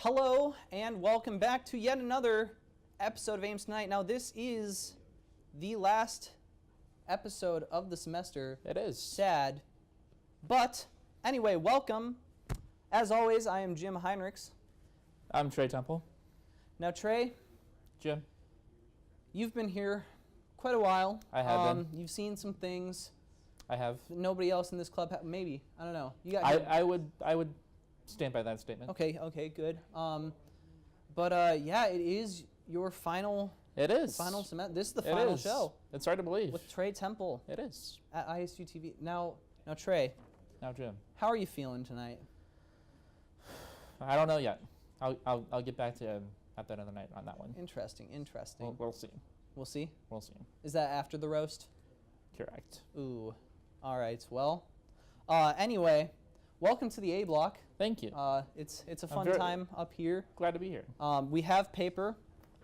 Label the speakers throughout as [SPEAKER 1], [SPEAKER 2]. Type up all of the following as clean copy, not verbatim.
[SPEAKER 1] Hello and welcome back to yet another episode of Ames Tonight. Now this is the last episode of the semester.
[SPEAKER 2] It is.
[SPEAKER 1] Sad. But anyway, welcome. As always, I am Jim Heinrichs.
[SPEAKER 2] I'm Trey Temple.
[SPEAKER 1] Now Trey,
[SPEAKER 2] Jim.
[SPEAKER 1] you've been here quite a while.
[SPEAKER 2] I have been.
[SPEAKER 1] You've seen some things.
[SPEAKER 2] I have.
[SPEAKER 1] Nobody else in this club, maybe. I don't know. You got.
[SPEAKER 2] I would stand by that statement.
[SPEAKER 1] Okay, good. Yeah, it is your final.
[SPEAKER 2] It is.
[SPEAKER 1] Final semester. This is the final show.
[SPEAKER 2] It's hard to believe.
[SPEAKER 1] With Trey Temple.
[SPEAKER 2] It is.
[SPEAKER 1] At ISU TV. Now Trey.
[SPEAKER 2] Now, Jim.
[SPEAKER 1] How are you feeling tonight?
[SPEAKER 2] I don't know yet. I'll get back to you at the end of the night on that one.
[SPEAKER 1] Interesting.
[SPEAKER 2] We'll see.
[SPEAKER 1] We'll see?
[SPEAKER 2] We'll see.
[SPEAKER 1] Is that after the roast?
[SPEAKER 2] Correct.
[SPEAKER 1] Ooh. All right. Well, anyway, welcome to the A block.
[SPEAKER 2] Thank you.
[SPEAKER 1] It's a fun time up here.
[SPEAKER 2] Glad to be here.
[SPEAKER 1] We have paper,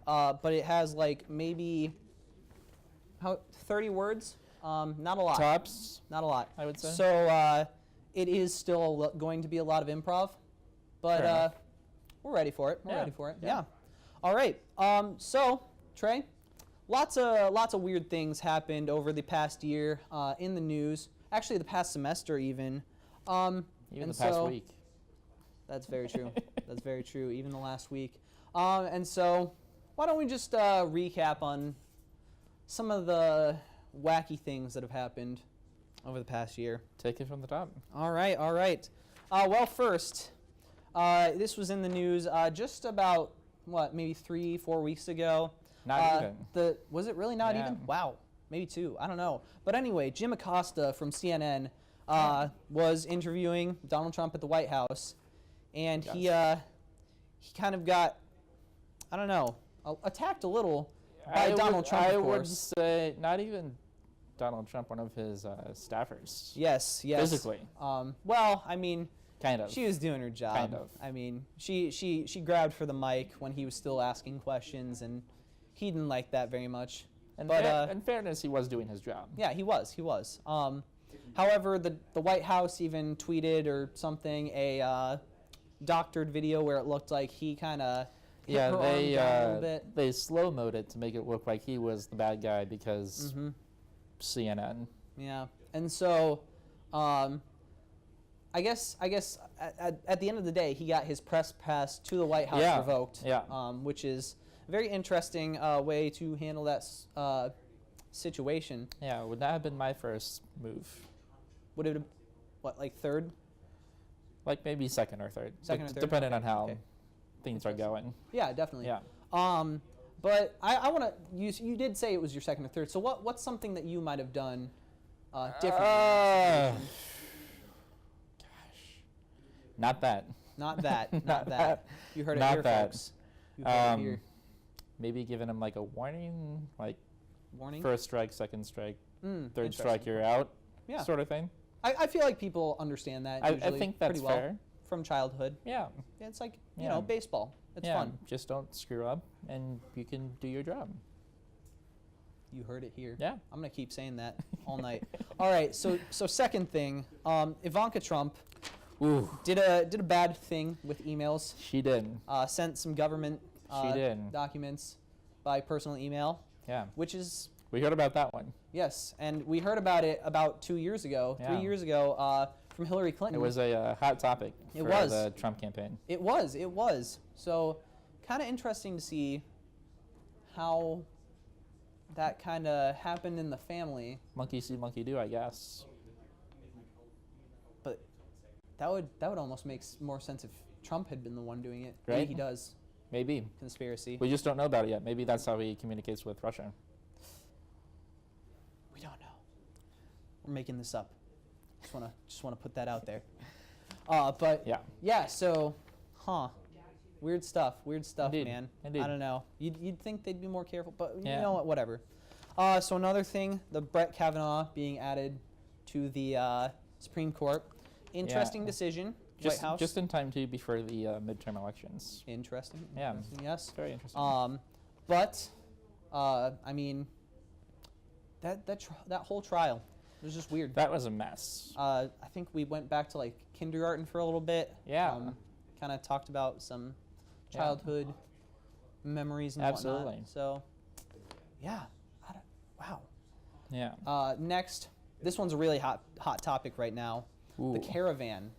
[SPEAKER 1] but it has like maybe 30 words. Not a lot.
[SPEAKER 2] Tops.
[SPEAKER 1] Not a lot.
[SPEAKER 2] I would say.
[SPEAKER 1] So it is still going to be a lot of improv, but we're ready for it. We're ready for it. Yeah. All right. So Trey, lots of weird things happened over the past year in the news. Actually, the past semester even.
[SPEAKER 2] Even the past week.
[SPEAKER 1] That's very true. That's very true. Even the last week. And so, why don't we just recap on some of the wacky things that have happened over the past year.
[SPEAKER 2] Take it from the top.
[SPEAKER 1] All right. Well, first, this was in the news just about, maybe 3-4 weeks ago.
[SPEAKER 2] Not even.
[SPEAKER 1] Was it really not even? Wow. Maybe 2. I don't know. But anyway, Jim Acosta from CNN was interviewing Donald Trump at the White House. And he kind of got, I don't know, attacked a little by Donald Trump, of course.
[SPEAKER 2] I would say not even Donald Trump, one of his staffers.
[SPEAKER 1] Yes.
[SPEAKER 2] Physically.
[SPEAKER 1] Well, I mean,
[SPEAKER 2] kind of.
[SPEAKER 1] she was doing her job.
[SPEAKER 2] Kind of.
[SPEAKER 1] I mean, she grabbed for the mic when he was still asking questions, and he didn't like that very much.
[SPEAKER 2] But in fairness, he was doing his job.
[SPEAKER 1] Yeah, he was. However, the White House even tweeted or something a doctored video where it looked like he kind of hit her arm down a little bit.
[SPEAKER 2] They slow-moed it to make it look like he was the bad guy because CNN.
[SPEAKER 1] Yeah, and so I guess at the end of the day, he got his press pass to the White House revoked.
[SPEAKER 2] Yeah.
[SPEAKER 1] Which is a very interesting way to handle that situation.
[SPEAKER 2] Yeah, would that have been my first move?
[SPEAKER 1] Would it have, like third?
[SPEAKER 2] Like maybe second or third.
[SPEAKER 1] Second or third?
[SPEAKER 2] Depending on how things are going.
[SPEAKER 1] Yeah, definitely.
[SPEAKER 2] Yeah.
[SPEAKER 1] But I want to, you did say it was your second or third, so what's something that you might have done differently?
[SPEAKER 2] Gosh. Not that.
[SPEAKER 1] Not that. You heard it here, folks. You heard it here.
[SPEAKER 2] Maybe giving him like a warning, like
[SPEAKER 1] warning?
[SPEAKER 2] First strike, second strike, third strike, you're out, sort of thing.
[SPEAKER 1] I feel like people understand that usually
[SPEAKER 2] I think that's
[SPEAKER 1] pretty well
[SPEAKER 2] fair.
[SPEAKER 1] From childhood.
[SPEAKER 2] Yeah.
[SPEAKER 1] It's like, you know, baseball. It's fun.
[SPEAKER 2] Just don't screw up and you can do your job.
[SPEAKER 1] You heard it here.
[SPEAKER 2] Yeah.
[SPEAKER 1] I'm going to keep saying that all night. All right, so second thing, Ivanka Trump did a bad thing with emails.
[SPEAKER 2] She did.
[SPEAKER 1] Sent some government documents by personal email.
[SPEAKER 2] Yeah.
[SPEAKER 1] Which is...
[SPEAKER 2] We heard about that one.
[SPEAKER 1] Yes, and we heard about it about 2 years ago, 3 years ago, from Hillary Clinton.
[SPEAKER 2] It was a hot topic for the Trump campaign.
[SPEAKER 1] It was. So, kind of interesting to see how that kind of happened in the family.
[SPEAKER 2] Monkey see, monkey do, I guess.
[SPEAKER 1] But that would almost make more sense if Trump had been the one doing it.
[SPEAKER 2] Right?
[SPEAKER 1] Maybe he does.
[SPEAKER 2] Maybe.
[SPEAKER 1] Conspiracy.
[SPEAKER 2] We just don't know about it yet. Maybe that's how he communicates with Russia.
[SPEAKER 1] We don't know. We're making this up. Just wanna put that out there. But so, weird stuff,
[SPEAKER 2] Indeed.
[SPEAKER 1] man.
[SPEAKER 2] Indeed.
[SPEAKER 1] I don't know. You'd think they'd be more careful, but you know what? Whatever. So another thing, the Brett Kavanaugh being added to the Supreme Court. Interesting decision. White House.
[SPEAKER 2] Just in time too before the midterm elections.
[SPEAKER 1] Interesting.
[SPEAKER 2] Yeah.
[SPEAKER 1] Yes.
[SPEAKER 2] Very interesting.
[SPEAKER 1] But I mean, that whole trial. It was just weird.
[SPEAKER 2] That was a mess.
[SPEAKER 1] I think we went back to like kindergarten for a little bit.
[SPEAKER 2] Yeah.
[SPEAKER 1] Kind of talked about some childhood memories and
[SPEAKER 2] Absolutely.
[SPEAKER 1] whatnot. So, yeah. Wow.
[SPEAKER 2] Yeah.
[SPEAKER 1] Next, this one's a really hot topic right now.
[SPEAKER 2] Ooh.
[SPEAKER 1] The caravan.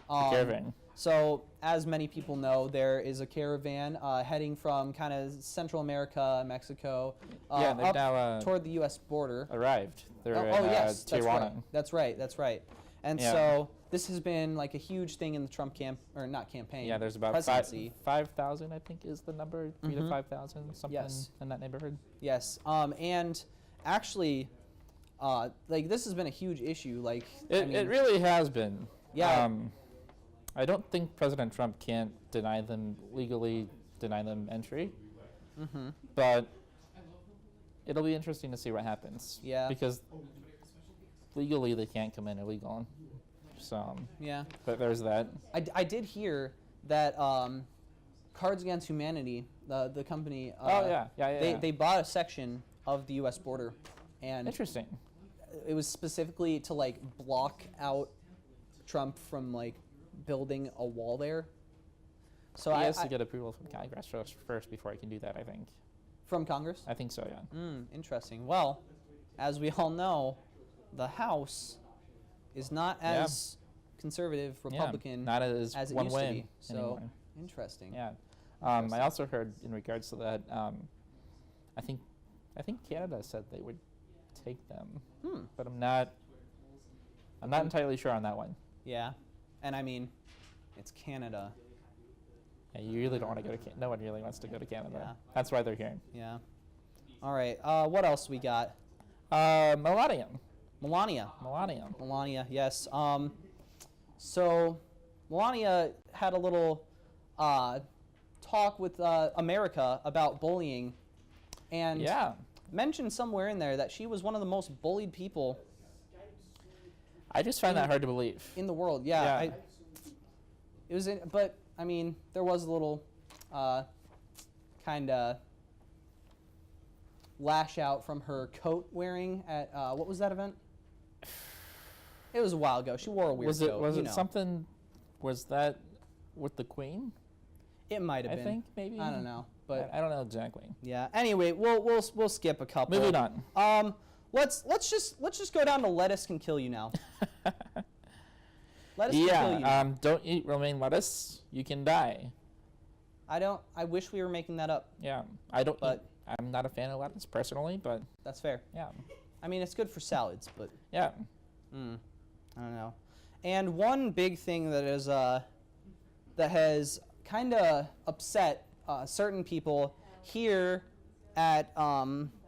[SPEAKER 2] The caravan.
[SPEAKER 1] So, as many people know, there is a caravan heading from kind of Central America, Mexico,
[SPEAKER 2] Yeah, they've
[SPEAKER 1] up
[SPEAKER 2] now
[SPEAKER 1] toward the U.S. border.
[SPEAKER 2] arrived. They're
[SPEAKER 1] Oh,
[SPEAKER 2] in
[SPEAKER 1] yes,
[SPEAKER 2] Tijuana.
[SPEAKER 1] that's right. And
[SPEAKER 2] Yeah.
[SPEAKER 1] so this has been like a huge thing in the Trump not campaign.
[SPEAKER 2] Yeah, there's about
[SPEAKER 1] presidency.
[SPEAKER 2] 5,000, I think, is the number. 3 to 5,000, something
[SPEAKER 1] Yes.
[SPEAKER 2] in that neighborhood.
[SPEAKER 1] Yes. And actually, like this has been a huge issue. Like
[SPEAKER 2] It really has been.
[SPEAKER 1] Yeah.
[SPEAKER 2] I don't think President Trump can't legally deny them entry.
[SPEAKER 1] Mm-hmm.
[SPEAKER 2] But it'll be interesting to see what happens.
[SPEAKER 1] Yeah.
[SPEAKER 2] Because legally they can't come in illegal. So
[SPEAKER 1] Yeah.
[SPEAKER 2] but there's that.
[SPEAKER 1] I did hear that Cards Against Humanity, the company.
[SPEAKER 2] They
[SPEAKER 1] They bought a section of the U.S. border, and
[SPEAKER 2] interesting.
[SPEAKER 1] it was specifically to like block out Trump from like building a wall there. So
[SPEAKER 2] He has to get approval from Congress first before he can do that, I think.
[SPEAKER 1] From Congress?
[SPEAKER 2] I think so, yeah.
[SPEAKER 1] Interesting. Well, as we all know, the House is not as conservative Republican
[SPEAKER 2] not as
[SPEAKER 1] it
[SPEAKER 2] one
[SPEAKER 1] used to
[SPEAKER 2] way
[SPEAKER 1] be. So
[SPEAKER 2] anymore.
[SPEAKER 1] interesting.
[SPEAKER 2] Yeah. I also heard in regards to that, I think Canada said they would take them. But I'm not entirely sure on that one.
[SPEAKER 1] Yeah. And I mean, it's Canada.
[SPEAKER 2] Yeah, you really don't want to go to Canada. No one really wants to go to Canada.
[SPEAKER 1] Yeah.
[SPEAKER 2] That's why they're here.
[SPEAKER 1] Yeah. All right. What else we got?
[SPEAKER 2] Melania.
[SPEAKER 1] Melania, yes. So Melania had a little talk with America about bullying, and mentioned somewhere in there that she was one of the most bullied people.
[SPEAKER 2] I just find that hard to believe.
[SPEAKER 1] In the world, but I mean, there was a little kind of lash out from her coat wearing at what was that event? It was a while ago. She wore a weird coat.
[SPEAKER 2] Was it something? Was that with the Queen?
[SPEAKER 1] It might have been.
[SPEAKER 2] I think maybe.
[SPEAKER 1] I don't know, but
[SPEAKER 2] I don't know exactly.
[SPEAKER 1] Yeah. Anyway, we'll skip a couple.
[SPEAKER 2] Moving on.
[SPEAKER 1] Let's just go down to lettuce can kill you now. Lettuce can kill you.
[SPEAKER 2] Yeah. Don't eat romaine lettuce. You can die.
[SPEAKER 1] I wish we were making that up.
[SPEAKER 2] Yeah. I'm not a fan of lettuce personally, but
[SPEAKER 1] that's fair.
[SPEAKER 2] Yeah.
[SPEAKER 1] I mean, it's good for salads, but
[SPEAKER 2] yeah.
[SPEAKER 1] I don't know. And one big thing that is that has kind of upset certain people here at ISU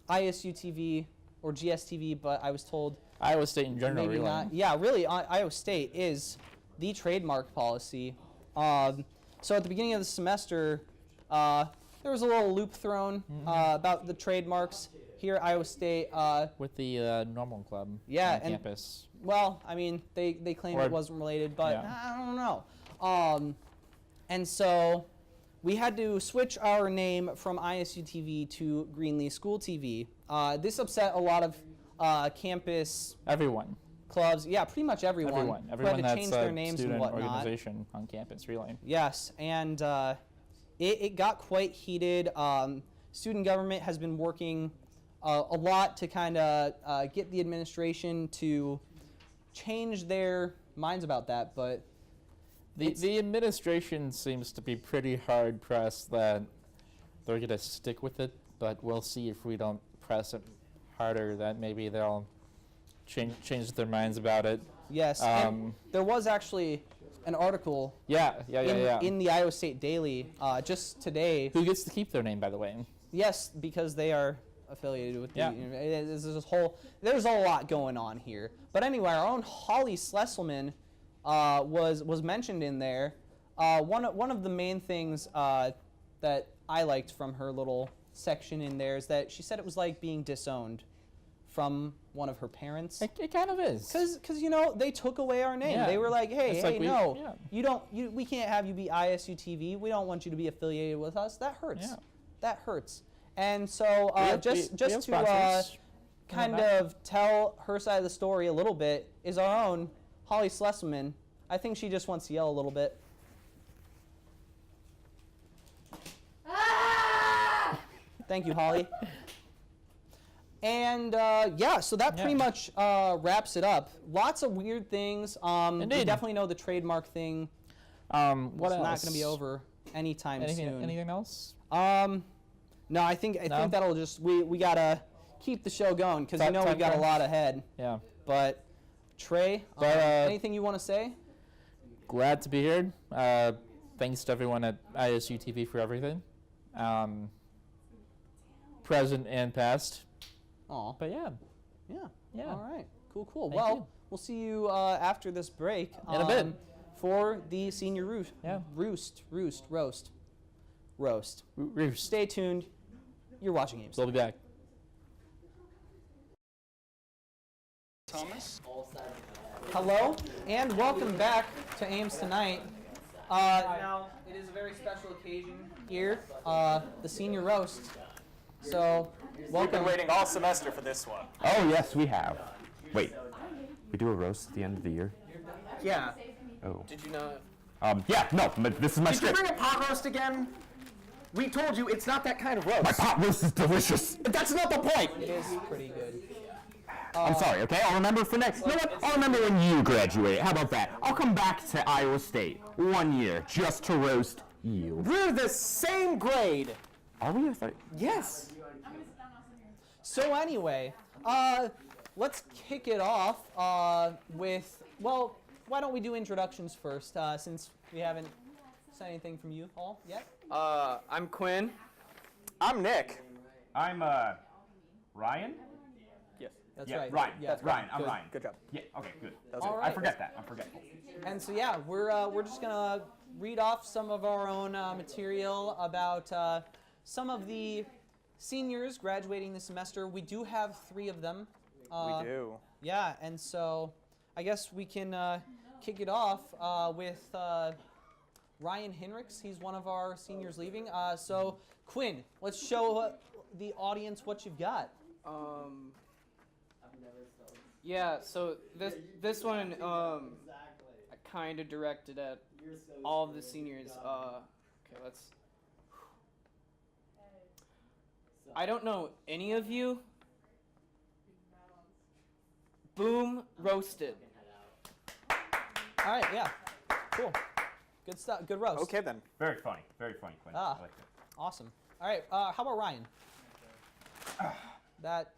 [SPEAKER 1] TV or GSTV, but I was told
[SPEAKER 2] Iowa State in general,
[SPEAKER 1] maybe
[SPEAKER 2] really.
[SPEAKER 1] not. Yeah, really, Iowa State is the trademark policy. So at the beginning of the semester, there was a little loop thrown about the trademarks here at Iowa State.
[SPEAKER 2] With the Normal Club on campus.
[SPEAKER 1] Well, I mean, they claimed it wasn't related, but I don't know. And so we had to switch our name from ISU TV to Greenlee School TV. This upset a lot of campus clubs. Yeah, pretty much everyone.
[SPEAKER 2] Everyone
[SPEAKER 1] who had to change their names and
[SPEAKER 2] student
[SPEAKER 1] whatnot.
[SPEAKER 2] organization on campus, really.
[SPEAKER 1] Yes, and it got quite heated. Student government has been working a lot to kind of get the administration to change their minds about that, but
[SPEAKER 2] the administration seems to be pretty hard pressed that they're going to stick with it, but we'll see if we don't press it harder that maybe they'll change their minds about it.
[SPEAKER 1] Yes, and there was actually an article in the Iowa State Daily just today.
[SPEAKER 2] Who gets to keep their name, by the way?
[SPEAKER 1] Yes, because they are affiliated with the there's a lot going on here. But anyway, our own Holly Slesselman was mentioned in there. One of the main things that I liked from her little section in there is that she said it was like being disowned from one of her parents.
[SPEAKER 2] It kind of is.
[SPEAKER 1] Because they took away our name. They were like, hey, we can't have you be ISU TV. We don't want you to be affiliated with us. That hurts. That hurts. And so just to kind of tell her side of the story a little bit is our own Holly Slesselman. I think she just wants to yell a little bit. Thank you, Holly. And yeah, so that pretty much wraps it up. Lots of weird things. We definitely know the trademark thing.
[SPEAKER 2] What else?
[SPEAKER 1] It's not going to be over anytime soon.
[SPEAKER 2] Anything else?
[SPEAKER 1] No, I think that'll just we gotta keep the show going because we know we've got a lot ahead.
[SPEAKER 2] Yeah.
[SPEAKER 1] But Trey, anything you want to say?
[SPEAKER 2] Glad to be here. Thanks to everyone at ISU TV for everything, present and past.
[SPEAKER 1] Oh,
[SPEAKER 2] but yeah.
[SPEAKER 1] All right, cool.
[SPEAKER 2] Thank you.
[SPEAKER 1] We'll see you after this break
[SPEAKER 2] in a bit
[SPEAKER 1] for the senior roast. Roast. Stay tuned. You're watching Ames.
[SPEAKER 2] We'll be back.
[SPEAKER 3] Thomas.
[SPEAKER 1] Hello, and welcome back to Ames Tonight. Now, it is a very special occasion here, the senior roast. So, welcome.
[SPEAKER 3] We've been waiting all semester for this one.
[SPEAKER 4] Oh, yes, we have. Wait, we do a roast at the end of the year?
[SPEAKER 1] Yeah.
[SPEAKER 4] Oh.
[SPEAKER 3] Did you not?
[SPEAKER 4] Yeah, no, but this is my
[SPEAKER 3] Did you
[SPEAKER 4] script.
[SPEAKER 3] bring a pot roast again? We told you it's not that kind of roast.
[SPEAKER 4] My pot roast is delicious.
[SPEAKER 3] That's not the point.
[SPEAKER 1] It is pretty good.
[SPEAKER 4] I'm sorry, okay? I'll remember for next. You know what? I'll remember when you graduate. How about that? I'll come back to Iowa State 1 year just to roast you.
[SPEAKER 3] We're the same grade.
[SPEAKER 4] Are we? I thought.
[SPEAKER 3] Yes.
[SPEAKER 1] So anyway, let's kick it off with, well, why don't we do introductions first, since we haven't said anything from you all yet?
[SPEAKER 3] I'm Quinn. I'm Nick.
[SPEAKER 4] I'm Ryan.
[SPEAKER 3] Yes.
[SPEAKER 1] That's
[SPEAKER 4] Yeah,
[SPEAKER 1] right.
[SPEAKER 4] Ryan.
[SPEAKER 1] Yeah,
[SPEAKER 4] That's Ryan. I'm
[SPEAKER 1] good.
[SPEAKER 4] Ryan.
[SPEAKER 3] Good job.
[SPEAKER 4] Yeah. Okay. Good.
[SPEAKER 1] All
[SPEAKER 4] I
[SPEAKER 1] right.
[SPEAKER 4] forget that. I'm forgetful.
[SPEAKER 1] And so yeah, we're just gonna read off some of our own material about some of the seniors graduating this semester. We do have 3 of them.
[SPEAKER 3] We do.
[SPEAKER 1] Yeah, and so I guess we can kick it off with Ryan Hinrichs. He's one of our seniors leaving. So Quinn, let's show the audience what you've got.
[SPEAKER 5] Yeah, so this one I kind of directed at all of the seniors. Okay, let's. I don't know any of you. Boom, roasted.
[SPEAKER 1] All right, yeah, cool, good stuff, good roast.
[SPEAKER 3] Okay then.
[SPEAKER 4] Very funny, Quinn. I like that.
[SPEAKER 1] Awesome. All right, how about Ryan? That.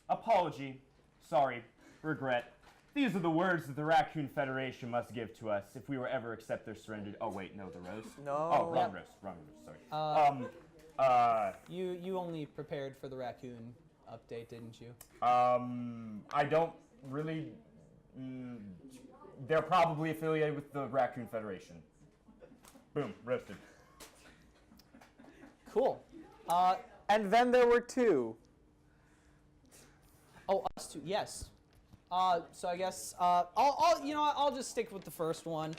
[SPEAKER 4] Apology, sorry, regret. These are the words that the Raccoon Federation must give to us if we were ever accept their surrender. Oh wait, no, the roast.
[SPEAKER 3] No.
[SPEAKER 4] Oh, wrong roast. Sorry.
[SPEAKER 1] You only prepared for the raccoon update, didn't you?
[SPEAKER 4] I don't really. They're probably affiliated with the Raccoon Federation. Boom, roasted.
[SPEAKER 1] Cool.
[SPEAKER 3] And then there were 2.
[SPEAKER 1] Oh, us too. Yes. So I guess I'll just stick with the first one.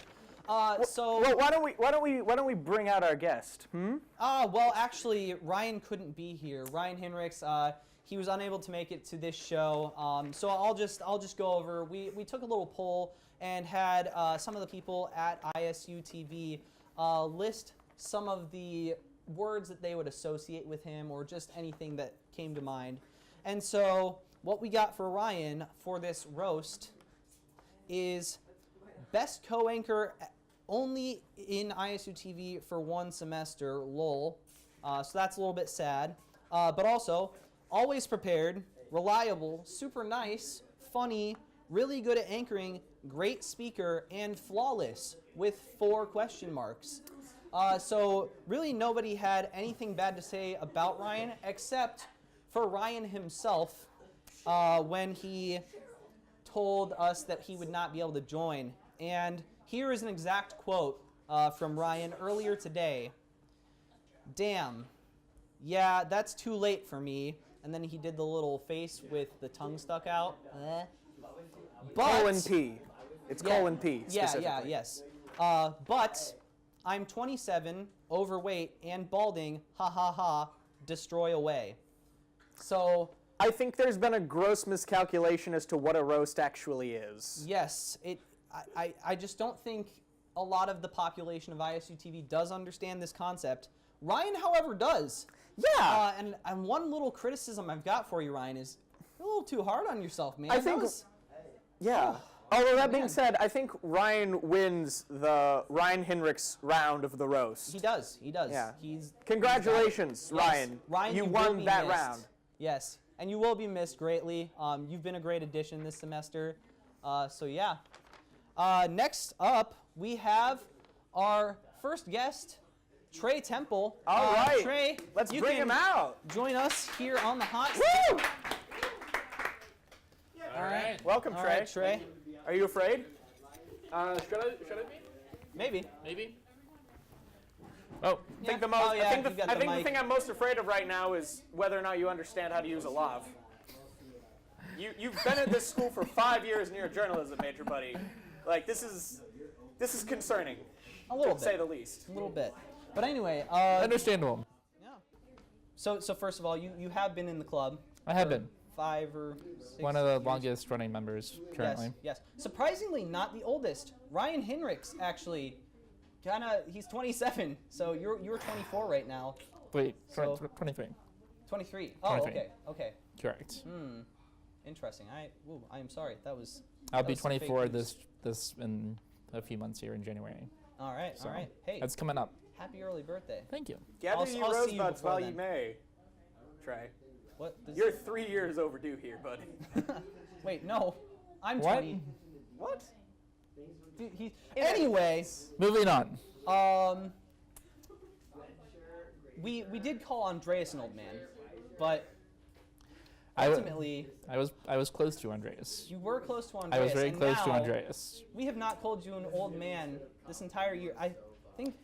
[SPEAKER 1] So.
[SPEAKER 3] Well, why don't we bring out our guest?
[SPEAKER 1] Well, actually, Ryan couldn't be here. Ryan Hinrichs, he was unable to make it to this show. So I'll just go over. We took a little poll and had some of the people at ISU TV list some of the words that they would associate with him or just anything that came to mind. And so what we got for Ryan for this roast is best co-anchor only in ISU TV for 1 semester, lol. So that's a little bit sad. But also, always prepared, reliable, super nice, funny, really good at anchoring, great speaker, and flawless with 4 question marks. So really nobody had anything bad to say about Ryan except for Ryan himself when he told us that he would not be able to join. And here is an exact quote from Ryan earlier today. Damn. Yeah, that's too late for me. And then he did the little face with the tongue stuck out. But,
[SPEAKER 3] colon P. It's colon P specifically.
[SPEAKER 1] Yes. But I'm 27, overweight, and balding. Ha ha ha. Destroy away. So
[SPEAKER 3] I think there's been a gross miscalculation as to what a roast actually is.
[SPEAKER 1] yes, I just don't think a lot of the population of ISU TV does understand this concept. Ryan, however, does.
[SPEAKER 4] Yeah.
[SPEAKER 1] And one little criticism I've got for you, Ryan, is you're a little too hard on yourself, man.
[SPEAKER 3] I think. Yeah. Although that being
[SPEAKER 1] man.
[SPEAKER 3] said, I think Ryan wins the Ryan Hinrichs round of the roast.
[SPEAKER 1] He does.
[SPEAKER 3] Yeah.
[SPEAKER 1] He's
[SPEAKER 3] Congratulations,
[SPEAKER 1] Yes.
[SPEAKER 3] Ryan.
[SPEAKER 1] Ryan,
[SPEAKER 3] You
[SPEAKER 1] will
[SPEAKER 3] won
[SPEAKER 1] be
[SPEAKER 3] that
[SPEAKER 1] missed.
[SPEAKER 3] round.
[SPEAKER 1] Yes, and you will be missed greatly. You've been a great addition this semester. So yeah. Next up, we have our first guest, Trey Temple.
[SPEAKER 3] All right.
[SPEAKER 1] Trey,
[SPEAKER 3] Let's
[SPEAKER 1] you
[SPEAKER 3] bring
[SPEAKER 1] can
[SPEAKER 3] him out.
[SPEAKER 1] Join us here on the hot seat.
[SPEAKER 3] Woo!
[SPEAKER 2] All right.
[SPEAKER 3] Welcome,
[SPEAKER 1] All
[SPEAKER 3] Trey.
[SPEAKER 1] right, Trey.
[SPEAKER 3] Are you afraid?
[SPEAKER 2] Should I be?
[SPEAKER 1] Maybe.
[SPEAKER 2] Maybe. Oh,
[SPEAKER 3] I think,
[SPEAKER 1] Yeah.
[SPEAKER 3] the, most,
[SPEAKER 1] Oh, yeah,
[SPEAKER 3] I think,
[SPEAKER 1] you've got
[SPEAKER 3] I
[SPEAKER 1] the
[SPEAKER 3] think the
[SPEAKER 1] mic.
[SPEAKER 3] thing I'm most afraid of right now is whether or not you understand how to use a lav. You've been at this school for 5 years and you're a journalism major, buddy. Like, this is concerning,
[SPEAKER 1] A little
[SPEAKER 3] to say
[SPEAKER 1] bit.
[SPEAKER 3] the least.
[SPEAKER 1] A little bit. But anyway,
[SPEAKER 2] understandable.
[SPEAKER 1] yeah. So first of all, you have been in the club.
[SPEAKER 2] I have
[SPEAKER 1] for
[SPEAKER 2] been
[SPEAKER 1] 5 or 6
[SPEAKER 2] one of the
[SPEAKER 1] years.
[SPEAKER 2] longest running members currently.
[SPEAKER 1] Yes. Surprisingly, not the oldest. Ryan Hinrichs actually, he's 27. So you're 24 right now.
[SPEAKER 2] Wait,
[SPEAKER 1] So-
[SPEAKER 2] 23.
[SPEAKER 1] 23. Oh,
[SPEAKER 2] 23.
[SPEAKER 1] okay.
[SPEAKER 2] Correct.
[SPEAKER 1] Interesting. I'm sorry.
[SPEAKER 2] I'll
[SPEAKER 1] that
[SPEAKER 2] be
[SPEAKER 1] was some fake
[SPEAKER 2] 24
[SPEAKER 1] news.
[SPEAKER 2] this in a few months here in January.
[SPEAKER 1] All right.
[SPEAKER 2] So,
[SPEAKER 1] Hey,
[SPEAKER 2] That's coming up.
[SPEAKER 1] happy early birthday.
[SPEAKER 2] Thank you.
[SPEAKER 3] Gather
[SPEAKER 1] I'll
[SPEAKER 3] you
[SPEAKER 1] see you
[SPEAKER 3] rosebuds
[SPEAKER 1] before
[SPEAKER 3] while
[SPEAKER 1] then.
[SPEAKER 3] you may, Trey.
[SPEAKER 1] What?
[SPEAKER 3] You're 3 years overdue here, buddy.
[SPEAKER 1] Wait, no. I'm
[SPEAKER 2] What?
[SPEAKER 1] 20.
[SPEAKER 3] What?
[SPEAKER 1] Dude, anyway,
[SPEAKER 2] Moving on.
[SPEAKER 1] we did call Andreas an old man, but
[SPEAKER 2] I w-
[SPEAKER 1] ultimately
[SPEAKER 2] I was close to Andreas.
[SPEAKER 1] you were close to
[SPEAKER 2] I
[SPEAKER 1] Andreas.
[SPEAKER 2] was very
[SPEAKER 1] and
[SPEAKER 2] close to
[SPEAKER 1] now
[SPEAKER 2] Andreas.
[SPEAKER 1] We have not called you an old man this entire year. I think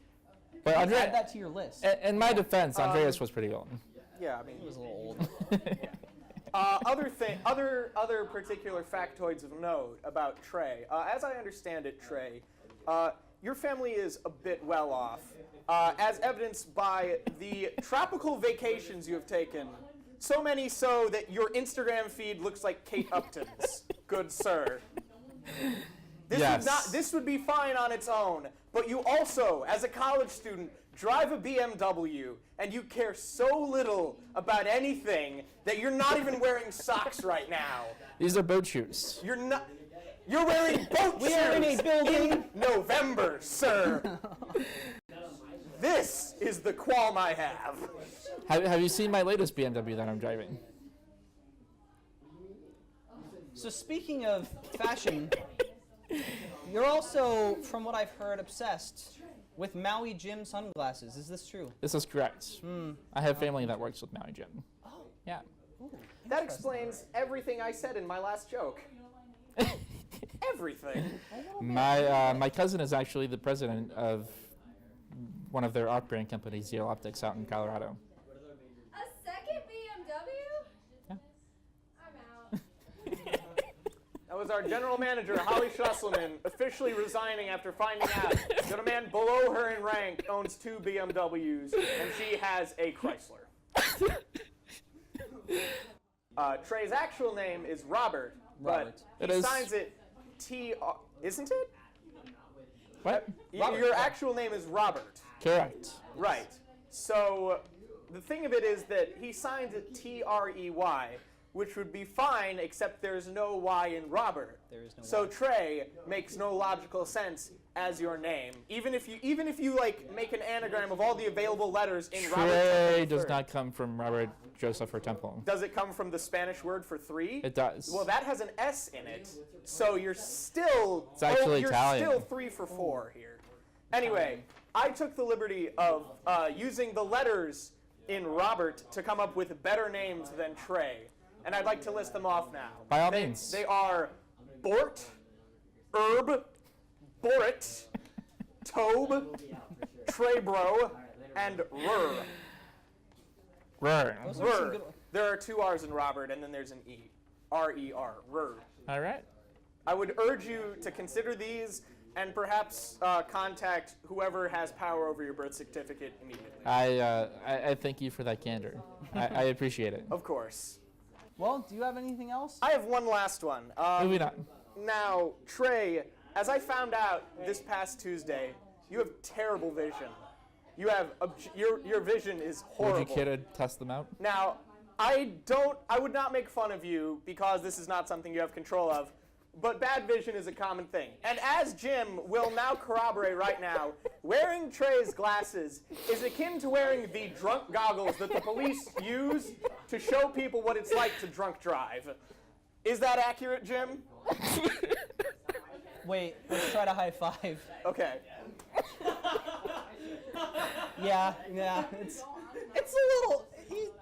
[SPEAKER 2] But
[SPEAKER 1] add
[SPEAKER 2] Andreas,
[SPEAKER 1] that to your list.
[SPEAKER 2] in my defense, Andreas was pretty old.
[SPEAKER 3] Yeah, I mean,
[SPEAKER 1] He was a little old.
[SPEAKER 3] other particular factoids of note about Trey. As I understand it, Trey, your family is a bit well off, as evidenced by the tropical vacations you have taken. So many so that your Instagram feed looks like Kate Upton's. Good sir. This would be fine on its own, but you also, as a college student, drive a BMW, and you care so little about anything that you're not even wearing socks right now.
[SPEAKER 2] These are boat shoes.
[SPEAKER 3] You're wearing boat shoes.
[SPEAKER 1] We are in a building.
[SPEAKER 3] In November, sir. This is the qualm I have.
[SPEAKER 2] Have you seen my latest BMW that I'm driving?
[SPEAKER 1] So speaking of fashion, you're also, from what I've heard, obsessed with Maui Jim sunglasses. Is this true?
[SPEAKER 2] This is correct. I have family that works with Maui Jim.
[SPEAKER 1] Oh.
[SPEAKER 2] Yeah.
[SPEAKER 3] That explains everything I said in my last joke. Everything.
[SPEAKER 2] My cousin is actually the president of one of their off-brand companies, Zero Optics, out in Colorado.
[SPEAKER 6] A second BMW?
[SPEAKER 2] Yeah.
[SPEAKER 6] I'm out.
[SPEAKER 3] That was our general manager, Holly Schusselman, officially resigning after finding out that a man below her in rank owns 2 BMWs, and she has a Chrysler. Trey's actual name is Robert,
[SPEAKER 1] Robert.
[SPEAKER 3] but he signs it T-R, isn't it?
[SPEAKER 2] What?
[SPEAKER 3] Your actual name is Robert.
[SPEAKER 2] Correct.
[SPEAKER 3] Right. So the thing of it is that he signs it T-R-E-Y, which would be fine, except there's no Y in Robert.
[SPEAKER 1] There is no
[SPEAKER 3] So
[SPEAKER 1] Y.
[SPEAKER 3] Trey makes no logical sense as your name. Even if you like make an anagram of all the available letters in Robert.
[SPEAKER 2] Trey does not come from Robert Joseph or Temple.
[SPEAKER 3] Does it come from the Spanish word for 3?
[SPEAKER 2] It does.
[SPEAKER 3] Well, that has an S in it, so you're still
[SPEAKER 2] It's actually
[SPEAKER 3] you're
[SPEAKER 2] Italian.
[SPEAKER 3] still 3 for 4 here. Anyway, I took the liberty of using the letters in Robert to come up with better names than Trey, and I'd like to list them off now.
[SPEAKER 2] By all means.
[SPEAKER 3] They are Bort, Herb, Borit, Tobe, Treybro, and Rur.
[SPEAKER 2] Rur.
[SPEAKER 1] Those are some
[SPEAKER 3] Rur.
[SPEAKER 1] good-
[SPEAKER 3] There are 2 R's in Robert, and then there's an E. R-E-R. Rur.
[SPEAKER 2] All right.
[SPEAKER 3] I would urge you to consider these and perhaps contact whoever has power over your birth certificate immediately.
[SPEAKER 2] I thank you for that candor. I appreciate it.
[SPEAKER 3] Of course.
[SPEAKER 1] Well, do you have anything else?
[SPEAKER 3] I have one last one.
[SPEAKER 2] Moving on.
[SPEAKER 3] Now, Trey, as I found out this past Tuesday, you have terrible vision. You have your vision is horrible.
[SPEAKER 2] Would you care to test them out?
[SPEAKER 3] Now, I would not make fun of you because this is not something you have control of, but bad vision is a common thing. And as Jim will now corroborate right now, wearing Trey's glasses is akin to wearing the drunk goggles that the police use to show people what it's like to drunk drive. Is that accurate, Jim?
[SPEAKER 1] Wait, let's try to high five.
[SPEAKER 3] Okay.
[SPEAKER 1] Yeah, it's a little,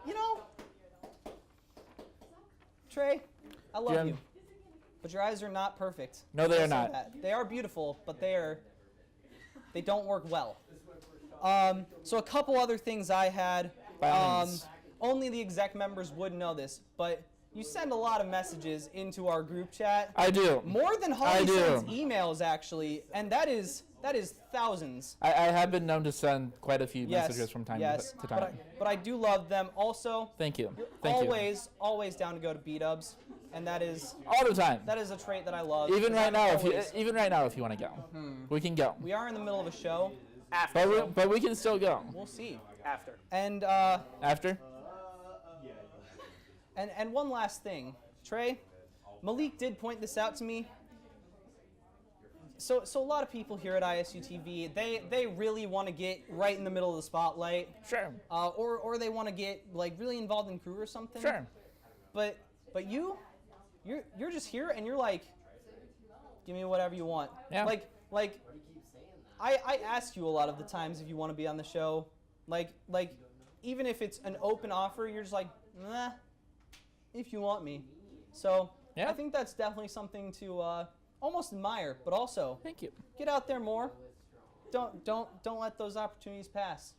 [SPEAKER 1] you know. Trey, I love
[SPEAKER 2] Jim.
[SPEAKER 1] you, but your eyes are not perfect.
[SPEAKER 2] No, they are
[SPEAKER 1] I'll say
[SPEAKER 2] not.
[SPEAKER 1] that. They are beautiful, but they don't work well. So a couple other things I had.
[SPEAKER 2] By all means.
[SPEAKER 1] Only the exec members would know this, but you send a lot of messages into our group chat.
[SPEAKER 2] I do.
[SPEAKER 1] More than
[SPEAKER 2] I
[SPEAKER 1] Holly
[SPEAKER 2] do.
[SPEAKER 1] sends emails, actually, and that is thousands.
[SPEAKER 2] I have been known to send quite a few
[SPEAKER 1] Yes,
[SPEAKER 2] messages from time
[SPEAKER 1] yes,
[SPEAKER 2] to time.
[SPEAKER 1] But I do love them. Also,
[SPEAKER 2] Thank you.
[SPEAKER 1] you're
[SPEAKER 2] Thank you.
[SPEAKER 1] always down to go to B-dubs, and that is
[SPEAKER 2] All the time.
[SPEAKER 1] a trait that I love.
[SPEAKER 2] Even
[SPEAKER 1] because
[SPEAKER 2] right
[SPEAKER 1] I'm
[SPEAKER 2] now,
[SPEAKER 1] always-
[SPEAKER 2] even right now, if you want to go, we can go.
[SPEAKER 1] we are in the middle of a show.
[SPEAKER 3] After.
[SPEAKER 2] But we can still go.
[SPEAKER 1] We'll see.
[SPEAKER 3] After.
[SPEAKER 1] And
[SPEAKER 2] After?
[SPEAKER 1] and one last thing, Trey, Malik did point this out to me. So a lot of people here at ISU TV, they really want to get right in the middle of the spotlight.
[SPEAKER 2] Sure.
[SPEAKER 1] Or they want to get like really involved in crew or something.
[SPEAKER 2] Sure.
[SPEAKER 1] But you're just here and you're like, give me whatever you want.
[SPEAKER 2] Yeah.
[SPEAKER 1] Like I ask you a lot of the times if you want to be on the show. Like even if it's an open offer, you're just like, nah, if you want me. So
[SPEAKER 2] Yeah.
[SPEAKER 1] I think that's definitely something to almost admire, but also
[SPEAKER 2] Thank you.
[SPEAKER 1] get out there more. Don't let those opportunities pass.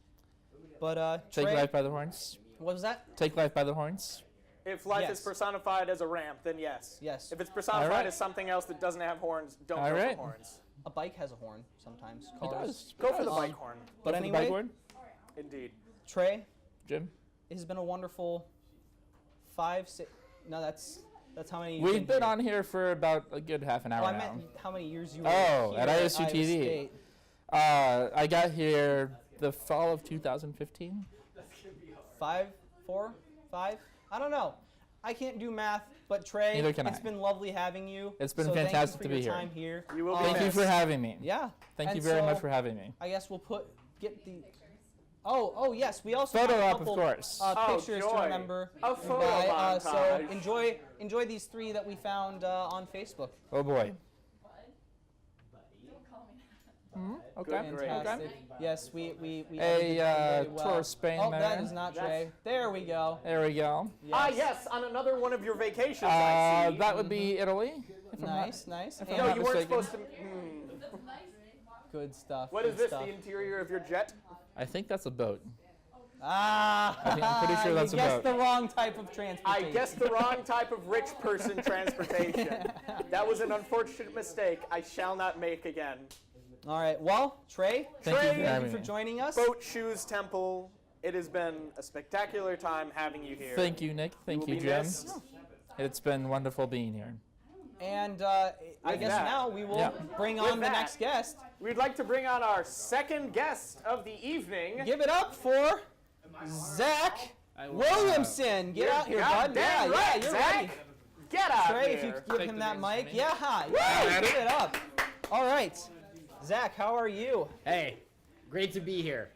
[SPEAKER 1] But
[SPEAKER 2] Take
[SPEAKER 1] Trey,
[SPEAKER 2] life by the horns.
[SPEAKER 1] what was that?
[SPEAKER 2] Take life by the horns.
[SPEAKER 3] If life
[SPEAKER 1] Yes.
[SPEAKER 3] is personified as a ramp, then yes.
[SPEAKER 1] Yes.
[SPEAKER 3] If it's personified
[SPEAKER 2] All right.
[SPEAKER 3] as something else that doesn't have horns, don't
[SPEAKER 2] All
[SPEAKER 3] go
[SPEAKER 2] right.
[SPEAKER 3] for horns.
[SPEAKER 1] A bike has a horn sometimes.
[SPEAKER 2] It
[SPEAKER 1] Cars.
[SPEAKER 2] does.
[SPEAKER 3] Go
[SPEAKER 2] It
[SPEAKER 3] for the
[SPEAKER 2] does.
[SPEAKER 3] bike horn.
[SPEAKER 1] But
[SPEAKER 2] Go for the
[SPEAKER 1] anyway,
[SPEAKER 2] bike board.
[SPEAKER 3] Indeed.
[SPEAKER 1] Trey,
[SPEAKER 2] Jim.
[SPEAKER 1] it has been a wonderful 5, 6. No, that's how many. you've
[SPEAKER 2] We've been
[SPEAKER 1] here.
[SPEAKER 2] on here for about a good half an hour
[SPEAKER 1] Oh, I
[SPEAKER 2] now.
[SPEAKER 1] meant how many years you were
[SPEAKER 2] Oh,
[SPEAKER 1] here
[SPEAKER 2] at ISU
[SPEAKER 1] Iowa
[SPEAKER 2] TV.
[SPEAKER 1] State.
[SPEAKER 2] I got here the fall of 2015.
[SPEAKER 1] 5, 4, 5. I don't know. I can't do math, but Trey,
[SPEAKER 2] Neither can
[SPEAKER 1] it's
[SPEAKER 2] I.
[SPEAKER 1] been lovely having you.
[SPEAKER 2] It's been
[SPEAKER 1] so
[SPEAKER 2] fantastic
[SPEAKER 1] thank you
[SPEAKER 2] to
[SPEAKER 1] for
[SPEAKER 2] be
[SPEAKER 1] your
[SPEAKER 2] here.
[SPEAKER 1] time here.
[SPEAKER 3] You will be
[SPEAKER 2] Thank you
[SPEAKER 3] missed.
[SPEAKER 2] for having me.
[SPEAKER 1] Yeah.
[SPEAKER 2] Thank
[SPEAKER 1] And
[SPEAKER 2] you very much
[SPEAKER 1] so
[SPEAKER 2] for having me.
[SPEAKER 1] I guess we'll get the. Oh yes, we also
[SPEAKER 2] Photo
[SPEAKER 1] have a
[SPEAKER 2] op, of
[SPEAKER 1] couple,
[SPEAKER 2] course.
[SPEAKER 3] Oh,
[SPEAKER 1] pictures to
[SPEAKER 3] joy.
[SPEAKER 1] remember.
[SPEAKER 3] A photo
[SPEAKER 1] by, so
[SPEAKER 3] montage.
[SPEAKER 1] enjoy these 3 that we found on Facebook.
[SPEAKER 2] Oh boy.
[SPEAKER 3] Good
[SPEAKER 2] Okay.
[SPEAKER 3] grade.
[SPEAKER 1] Fantastic. Yes, we
[SPEAKER 2] A
[SPEAKER 1] edited them very well.
[SPEAKER 2] tour of Spain
[SPEAKER 1] Oh,
[SPEAKER 2] there.
[SPEAKER 1] that is not Trey. There we go.
[SPEAKER 2] There we go.
[SPEAKER 3] Ah, yes, on another one of your vacations, I see.
[SPEAKER 2] That would be Italy. if I'm not-
[SPEAKER 1] Nice, nice.
[SPEAKER 2] I'm
[SPEAKER 1] And
[SPEAKER 3] No,
[SPEAKER 2] not
[SPEAKER 3] you weren't
[SPEAKER 2] mistaken.
[SPEAKER 3] supposed to.
[SPEAKER 1] good stuff.
[SPEAKER 3] What
[SPEAKER 1] good
[SPEAKER 3] is this,
[SPEAKER 1] stuff.
[SPEAKER 3] the interior of your jet?
[SPEAKER 2] I think that's a boat.
[SPEAKER 1] Ah,
[SPEAKER 2] I'm pretty sure that's
[SPEAKER 1] you
[SPEAKER 2] a
[SPEAKER 1] guessed
[SPEAKER 2] boat.
[SPEAKER 1] the wrong type of
[SPEAKER 3] I
[SPEAKER 1] transportation.
[SPEAKER 3] guessed the wrong type of rich person transportation. That was an unfortunate mistake I shall not make again.
[SPEAKER 1] All right. Well, Trey,
[SPEAKER 2] Thank you for
[SPEAKER 3] Trey,
[SPEAKER 2] having
[SPEAKER 1] for
[SPEAKER 2] me.
[SPEAKER 1] joining us.
[SPEAKER 3] Boat Shoes Temple, it has been a spectacular time having you here.
[SPEAKER 2] Thank you, Nick. Thank
[SPEAKER 3] will
[SPEAKER 2] you,
[SPEAKER 3] be
[SPEAKER 2] Jim.
[SPEAKER 3] missed.
[SPEAKER 2] It's been wonderful being here.
[SPEAKER 1] And I
[SPEAKER 3] With
[SPEAKER 1] guess
[SPEAKER 3] that-
[SPEAKER 1] now we will
[SPEAKER 2] Yeah.
[SPEAKER 1] bring
[SPEAKER 3] With
[SPEAKER 1] on the
[SPEAKER 3] that-
[SPEAKER 1] next guest.
[SPEAKER 3] We'd like to bring on our second guest of the evening.
[SPEAKER 1] Give it up for Zach Williamson. Get out here, bud.
[SPEAKER 3] Goddamn
[SPEAKER 1] Yeah,
[SPEAKER 3] right,
[SPEAKER 1] yeah, you're
[SPEAKER 3] Zach.
[SPEAKER 1] ready.
[SPEAKER 3] Get out
[SPEAKER 1] Trey,
[SPEAKER 3] here.
[SPEAKER 1] if you could give
[SPEAKER 2] Take
[SPEAKER 1] him
[SPEAKER 2] the
[SPEAKER 1] that
[SPEAKER 2] reins from
[SPEAKER 1] mic.
[SPEAKER 2] me.
[SPEAKER 1] Yeah, yeah, give it up. All right. Zach, how are you?
[SPEAKER 7] Hey, great to be here.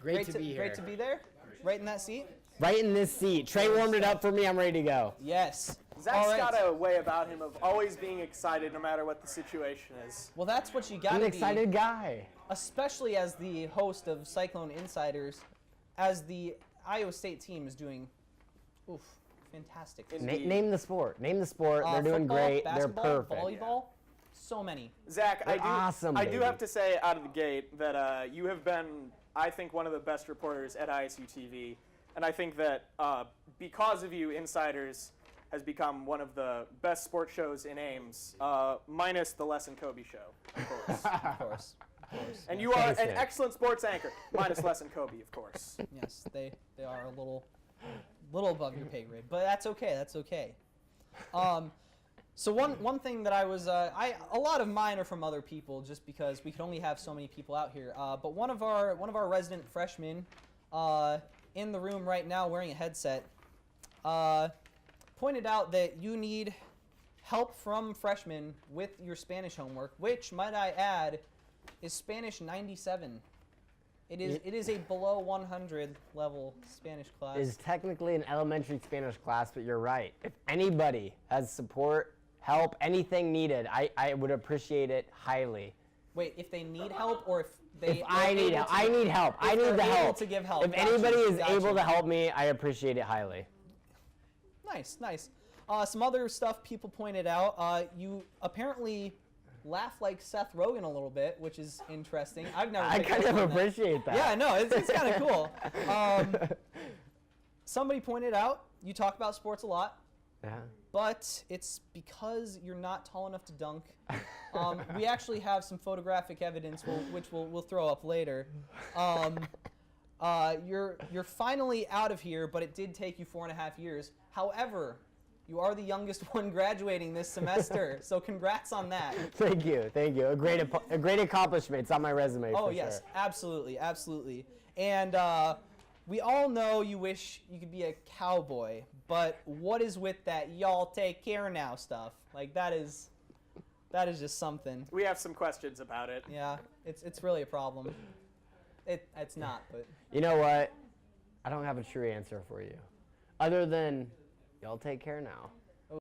[SPEAKER 7] Great to be here.
[SPEAKER 1] Great to be there. Right in that seat?
[SPEAKER 7] Right in this seat. Trey warmed it up for me. I'm ready to go.
[SPEAKER 1] Yes.
[SPEAKER 3] Zach's
[SPEAKER 1] All right.
[SPEAKER 3] got a way about him of always being excited no matter what the situation is.
[SPEAKER 1] Well, that's what you got
[SPEAKER 7] I'm
[SPEAKER 1] to
[SPEAKER 7] an
[SPEAKER 1] be.
[SPEAKER 7] excited guy.
[SPEAKER 1] Especially as the host of Cyclone Insiders, as the Iowa State team is doing, fantastic.
[SPEAKER 3] Indeed.
[SPEAKER 7] Name the sport. Name the sport. They're doing
[SPEAKER 1] Football,
[SPEAKER 7] great. They're
[SPEAKER 1] basketball,
[SPEAKER 7] perfect.
[SPEAKER 1] volleyball, so many.
[SPEAKER 3] Zach,
[SPEAKER 7] They're awesome,
[SPEAKER 3] I do
[SPEAKER 7] baby.
[SPEAKER 3] have to say out of the gate that you have been, I think, one of the best reporters at ISU TV. And I think that because of you, Insiders has become one of the best sports shows in Ames, minus the Les and Kobe show, of course.
[SPEAKER 1] Of course.
[SPEAKER 3] And you are
[SPEAKER 7] Thanks,
[SPEAKER 3] an
[SPEAKER 7] Nick.
[SPEAKER 3] excellent sports anchor, minus Les and Kobe, of course.
[SPEAKER 1] Yes, they are a little above your pay grade, but that's okay. That's okay. So one thing that I was a lot of mine are from other people just because we could only have so many people out here. But one of our resident freshmen in the room right now wearing a headset pointed out that you need help from freshmen with your Spanish homework, which might I add is Spanish 97. It is a below 100 level Spanish class.
[SPEAKER 7] It is technically an elementary Spanish class, but you're right. If anybody has support, help, anything needed, I would appreciate it highly.
[SPEAKER 1] Wait, if they need help or if they
[SPEAKER 7] If I need help, I need help. I need the help.
[SPEAKER 1] To give help.
[SPEAKER 7] If anybody is able to help me, I appreciate it highly.
[SPEAKER 1] Nice, nice. Some other stuff people pointed out. You apparently laugh like Seth Rogen a little bit, which is interesting. I've never.
[SPEAKER 7] I kind of appreciate that.
[SPEAKER 1] Yeah, no, it's kind of cool. Somebody pointed out you talk about sports a lot.
[SPEAKER 7] Yeah.
[SPEAKER 1] But it's because you're not tall enough to dunk. We actually have some photographic evidence, which we'll throw up later. You're finally out of here, but it did take you 4.5 years. However, you are the youngest one graduating this semester, so congrats on that.
[SPEAKER 7] Thank you. A great accomplishment. It's on my resume.
[SPEAKER 1] Oh
[SPEAKER 7] for
[SPEAKER 1] yes,
[SPEAKER 7] sure.
[SPEAKER 1] absolutely. And we all know you wish you could be a cowboy, but what is with that y'all take care now stuff? Like that is just something.
[SPEAKER 3] We have some questions about it.
[SPEAKER 1] Yeah, it's really a problem. It's not, but
[SPEAKER 7] You know what? I don't have a true answer for you, other than y'all take care now.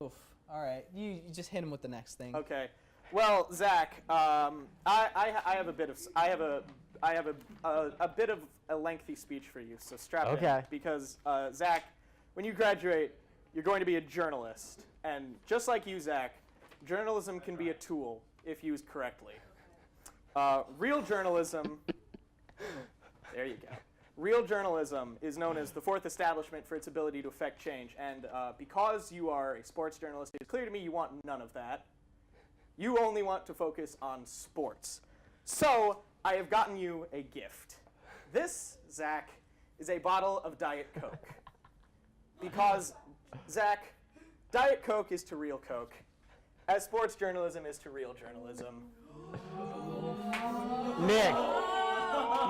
[SPEAKER 1] oof. All right, you just hit him with the next thing.
[SPEAKER 3] Okay. Well, Zach, I have a bit of a lengthy speech for you, so strap in. Because Zach, when you graduate, you're going to be a journalist, and just like you, Zach, journalism can be a tool if used correctly. Real journalism. There you go. Real journalism is known as the fourth establishment for its ability to affect change, and because you are a sports journalist, it's clear to me you want none of that. You only want to focus on sports. So, I have gotten you a gift. This, Zach, is a bottle of Diet Coke. Because, Zach, Diet Coke is to real Coke, as sports journalism is to real journalism.
[SPEAKER 7] Nick.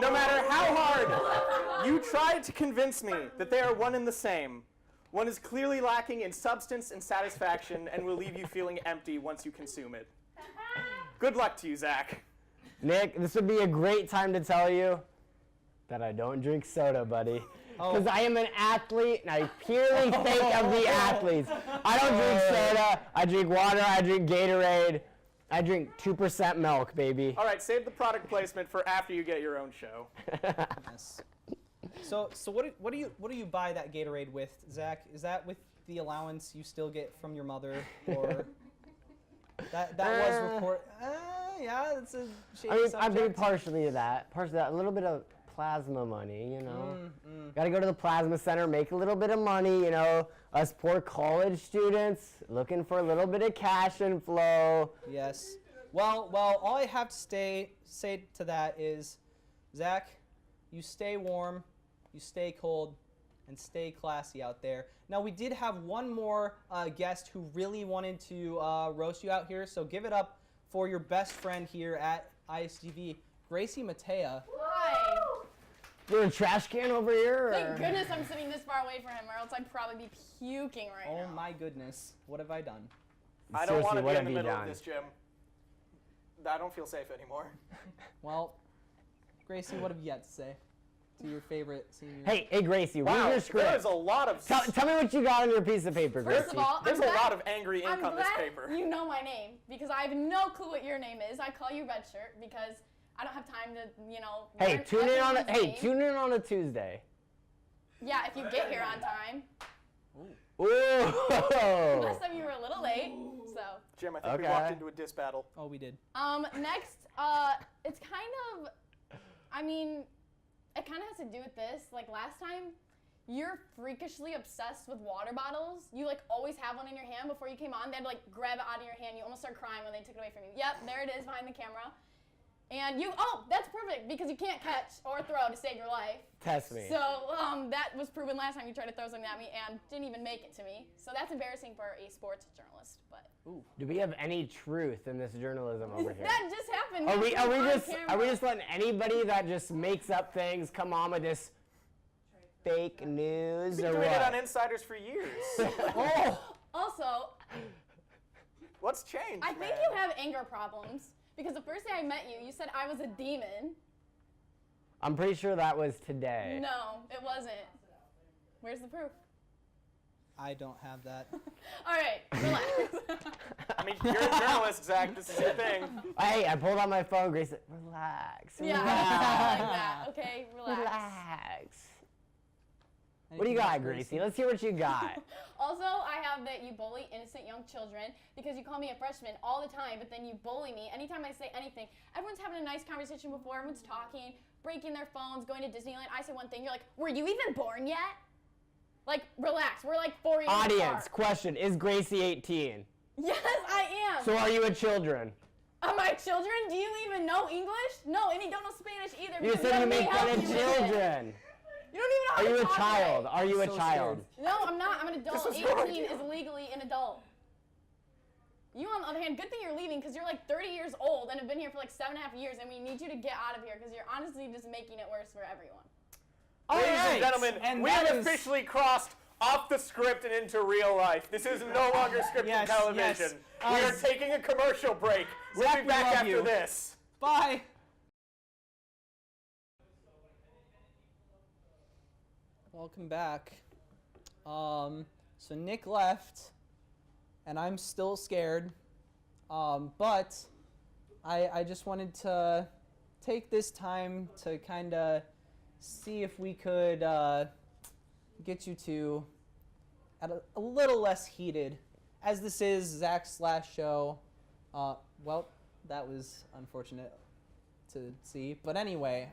[SPEAKER 3] No matter how hard you try to convince me that they are one and the same, one is clearly lacking in substance and satisfaction and will leave you feeling empty once you consume it. Good luck to you, Zach.
[SPEAKER 7] Nick, this would be a great time to tell you that I don't drink soda, buddy. Because I am an athlete, and I purely think of the athletes. I don't drink soda. I drink water. I drink Gatorade. I drink 2% milk, baby.
[SPEAKER 3] All right, save the product placement for after you get your own show.
[SPEAKER 1] Yes. So what do you buy that Gatorade with, Zach? Is that with the allowance you still get from your mother, or that was report? Yeah, it's a shady subject.
[SPEAKER 7] I mean, partially that, a little bit of plasma money, you know. Got to go to the plasma center, make a little bit of money, you know. Us poor college students looking for a little bit of cash inflow.
[SPEAKER 1] Yes. Well, all I have to say to that is, Zach, you stay warm, you stay cold, and stay classy out there. Now, we did have one more guest who really wanted to roast you out here, so give it up for your best friend here at ISGV, Gracie Matea.
[SPEAKER 8] Hi.
[SPEAKER 7] You're a trash can over here?
[SPEAKER 8] Thank goodness I'm sitting this far away from him, or else I'd probably be puking right now.
[SPEAKER 1] Oh my goodness, what have I done?
[SPEAKER 3] I don't want to be
[SPEAKER 7] what
[SPEAKER 3] in the
[SPEAKER 7] have you
[SPEAKER 3] middle of
[SPEAKER 7] done?
[SPEAKER 3] this, Jim. I don't feel safe anymore.
[SPEAKER 1] Well, Gracie, what have you got to say to your favorite senior?
[SPEAKER 7] Hey, Gracie, read
[SPEAKER 3] Wow,
[SPEAKER 7] your script.
[SPEAKER 3] there's a lot of...
[SPEAKER 7] Tell me what you got on your piece of paper, Gracie.
[SPEAKER 8] First of all,
[SPEAKER 3] There's
[SPEAKER 8] I'm
[SPEAKER 3] a
[SPEAKER 8] glad-
[SPEAKER 3] lot of angry ink
[SPEAKER 8] I'm
[SPEAKER 3] on this
[SPEAKER 8] glad
[SPEAKER 3] paper.
[SPEAKER 8] you know my name, because I have no clue what your name is. I call you Red Shirt because I don't have time to, you know.
[SPEAKER 7] Hey,
[SPEAKER 8] learn
[SPEAKER 7] tune
[SPEAKER 8] everyone's name.
[SPEAKER 7] in on a Tuesday.
[SPEAKER 8] Yeah, if you get here on time.
[SPEAKER 7] Ooh.
[SPEAKER 8] Last time you were a little late, so.
[SPEAKER 3] Jim, I think we
[SPEAKER 7] Okay.
[SPEAKER 3] walked into a diss battle.
[SPEAKER 1] Oh, we did.
[SPEAKER 8] Next, it's kind of, I mean, it kind of has to do with this. Like last time, you're freakishly obsessed with water bottles. You like always have one in your hand. Before you came on, they had to like grab it out of your hand. You almost started crying when they took it away from you. Yep, there it is behind the camera. And oh, that's perfect. perfect because you can't catch or throw to save your life.
[SPEAKER 7] Test me.
[SPEAKER 8] So that was proven last time you tried to throw something at me and didn't even make it to me. So that's embarrassing for a sports journalist. But
[SPEAKER 7] Do we have any truth in this journalism over here?
[SPEAKER 8] that just happened.
[SPEAKER 7] Are we
[SPEAKER 8] on
[SPEAKER 7] just
[SPEAKER 8] camera.
[SPEAKER 7] letting anybody that just makes up things come on with this fake news
[SPEAKER 3] We've
[SPEAKER 7] or
[SPEAKER 3] been doing it on
[SPEAKER 7] what?
[SPEAKER 3] Insiders for years.
[SPEAKER 8] Also,
[SPEAKER 3] What's changed?
[SPEAKER 8] I think you have anger problems because the first day I met you, you said I was a demon.
[SPEAKER 7] I'm pretty sure that was today.
[SPEAKER 8] No, it wasn't. Where's the proof?
[SPEAKER 1] I don't have that.
[SPEAKER 8] All right, relax.
[SPEAKER 3] I mean, you're a journalist, Zach. This is your thing.
[SPEAKER 7] Hey, I pulled out my phone. Grace said, relax.
[SPEAKER 8] Yeah,
[SPEAKER 7] Relax.
[SPEAKER 8] like that. Okay, relax.
[SPEAKER 7] Relax. What do you got, Gracie? Let's hear what you got.
[SPEAKER 8] Also, I have that you bully innocent young children because you call me a freshman all the time, but then you bully me anytime I say anything. Everyone's having a nice conversation before, everyone's talking, breaking their phones, going to Disneyland. I say one thing, you're like, were you even born yet? Like, relax, we're like 4 years
[SPEAKER 7] Audience,
[SPEAKER 8] apart.
[SPEAKER 7] question, is Gracie 18?
[SPEAKER 8] Yes, I am.
[SPEAKER 7] So are you a children?
[SPEAKER 8] Am I children? Do you even know English? No, and you don't know Spanish either.
[SPEAKER 7] You
[SPEAKER 8] because
[SPEAKER 7] said you
[SPEAKER 8] let me
[SPEAKER 7] make fun
[SPEAKER 8] help
[SPEAKER 7] of
[SPEAKER 8] you with it.
[SPEAKER 7] children.
[SPEAKER 8] You don't even know how
[SPEAKER 7] Are
[SPEAKER 8] to
[SPEAKER 7] you a
[SPEAKER 8] talk
[SPEAKER 7] child?
[SPEAKER 8] right.
[SPEAKER 7] Are you a
[SPEAKER 1] So
[SPEAKER 7] child?
[SPEAKER 8] No, I'm not. I'm an adult.
[SPEAKER 3] This was your
[SPEAKER 8] 18
[SPEAKER 3] idea.
[SPEAKER 8] is legally an adult. You, on the other hand, good thing you're leaving because you're like 30 years old and have been here for like 7.5 years, and we need you to get out of here because you're honestly just making it worse for everyone.
[SPEAKER 3] Ladies
[SPEAKER 1] right,
[SPEAKER 3] and gentlemen,
[SPEAKER 1] and
[SPEAKER 3] we
[SPEAKER 1] that
[SPEAKER 3] have
[SPEAKER 1] is-
[SPEAKER 3] officially crossed off the script and into real life. This is no longer scripted
[SPEAKER 1] Yes,
[SPEAKER 3] television.
[SPEAKER 1] yes.
[SPEAKER 3] We are taking a commercial break. We'll
[SPEAKER 1] Zach,
[SPEAKER 3] be
[SPEAKER 1] we
[SPEAKER 3] back
[SPEAKER 1] love
[SPEAKER 3] after
[SPEAKER 1] you.
[SPEAKER 3] this.
[SPEAKER 1] Bye. Welcome back. So Nick left, and I'm still scared. But I just wanted to take this time to kind of see if we could get you two at a little less heated, as this is Zach's last show. Well, that was unfortunate to see, but anyway,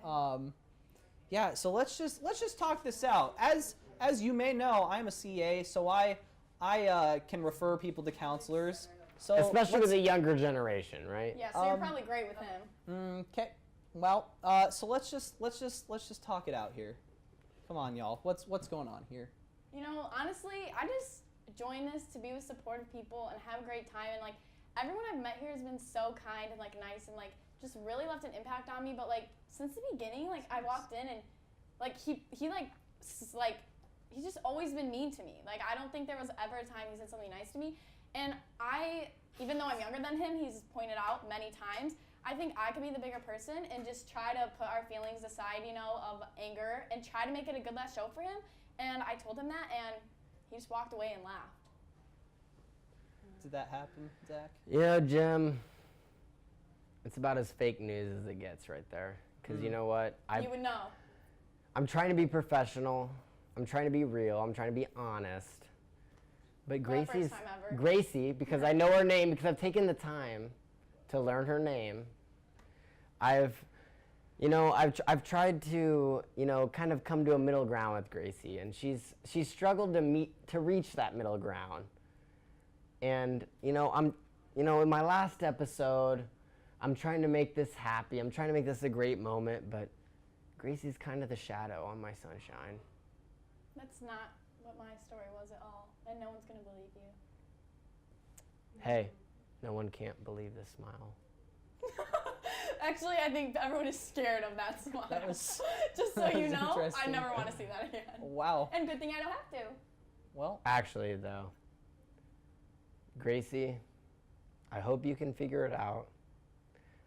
[SPEAKER 1] yeah. So let's just talk this out. As you may know, I'm a CA, so I can refer people to counselors. So
[SPEAKER 7] Especially with the younger generation, right?
[SPEAKER 8] Yeah, so you're probably great with him.
[SPEAKER 1] Okay. Well, so let's just talk it out here. Come on, y'all. What's going on here?
[SPEAKER 8] You know, honestly, I just joined this to be with supportive people and have a great time. And like everyone I've met here has been so kind and like nice and like just really left an impact on me. But like since the beginning, like I walked in and like he's just always been mean to me. Like I don't think there was ever a time he said something nice to me. And even though I'm younger than him, he's pointed out many times, I think I could be the bigger person and just try to put our feelings aside, you know, of anger and try to make it a good last show for him. And I told him that, and he just walked away and laughed.
[SPEAKER 1] Did that happen, Zach?
[SPEAKER 7] You know, Jim, it's about as fake news as it gets right there. Because you know what?
[SPEAKER 8] You would know.
[SPEAKER 7] I'm trying to be professional. I'm trying to be real. I'm trying to be honest. But
[SPEAKER 8] Not the first
[SPEAKER 7] Gracie's
[SPEAKER 8] time ever.
[SPEAKER 7] Gracie, because I know her name, because I've taken the time to learn her name. I've tried to, kind of come to a middle ground with Gracie, and she's struggled to reach that middle ground. And in my last episode, I'm trying to make this happy. I'm trying to make this a great moment, but Gracie's kind of the shadow on my sunshine.
[SPEAKER 8] That's not what my story was at all, and no one's gonna believe you.
[SPEAKER 7] Hey, no one can't believe this smile.
[SPEAKER 8] Actually, I think everyone is scared of that smile.
[SPEAKER 1] That was
[SPEAKER 8] Just so
[SPEAKER 1] that
[SPEAKER 8] you
[SPEAKER 1] was
[SPEAKER 8] know, I
[SPEAKER 1] interesting.
[SPEAKER 8] never want to see that again.
[SPEAKER 1] Wow.
[SPEAKER 8] And good thing I don't have to.
[SPEAKER 1] Well,
[SPEAKER 7] Actually, though, Gracie, I hope you can figure it out.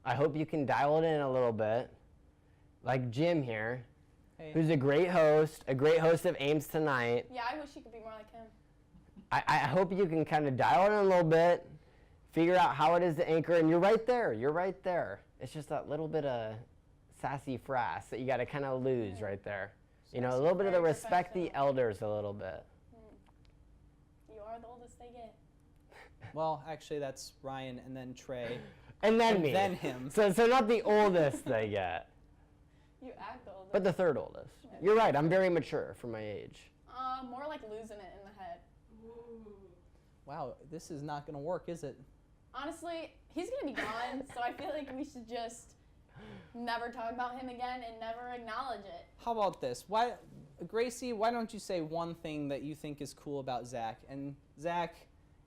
[SPEAKER 7] I hope you can dial it in a little bit, like Jim here,
[SPEAKER 1] hey.
[SPEAKER 7] who's a great host of Ames Tonight.
[SPEAKER 8] Yeah, I wish you could be more like him.
[SPEAKER 7] I hope you can kind of dial it in a little bit, figure out how it is to anchor, and you're right there. It's just that little bit of sassy frass that you got to kind of lose right there. A little bit of the
[SPEAKER 8] Very
[SPEAKER 7] respect the
[SPEAKER 8] professional.
[SPEAKER 7] elders a little bit.
[SPEAKER 8] You are the oldest they get.
[SPEAKER 1] Well, actually, that's Ryan and then Trey.
[SPEAKER 7] And then
[SPEAKER 1] And
[SPEAKER 7] me.
[SPEAKER 1] then him.
[SPEAKER 7] So not the oldest they get,
[SPEAKER 8] You act the oldest.
[SPEAKER 7] but the third oldest. You're right, I'm very mature for my age.
[SPEAKER 8] More like losing it in the head.
[SPEAKER 1] Wow, this is not going to work, is it?
[SPEAKER 8] Honestly, he's gonna be gone, so I feel like we should just never talk about him again and never acknowledge it.
[SPEAKER 1] How about this? Gracie, why don't you say one thing that you think is cool about Zach? And Zach,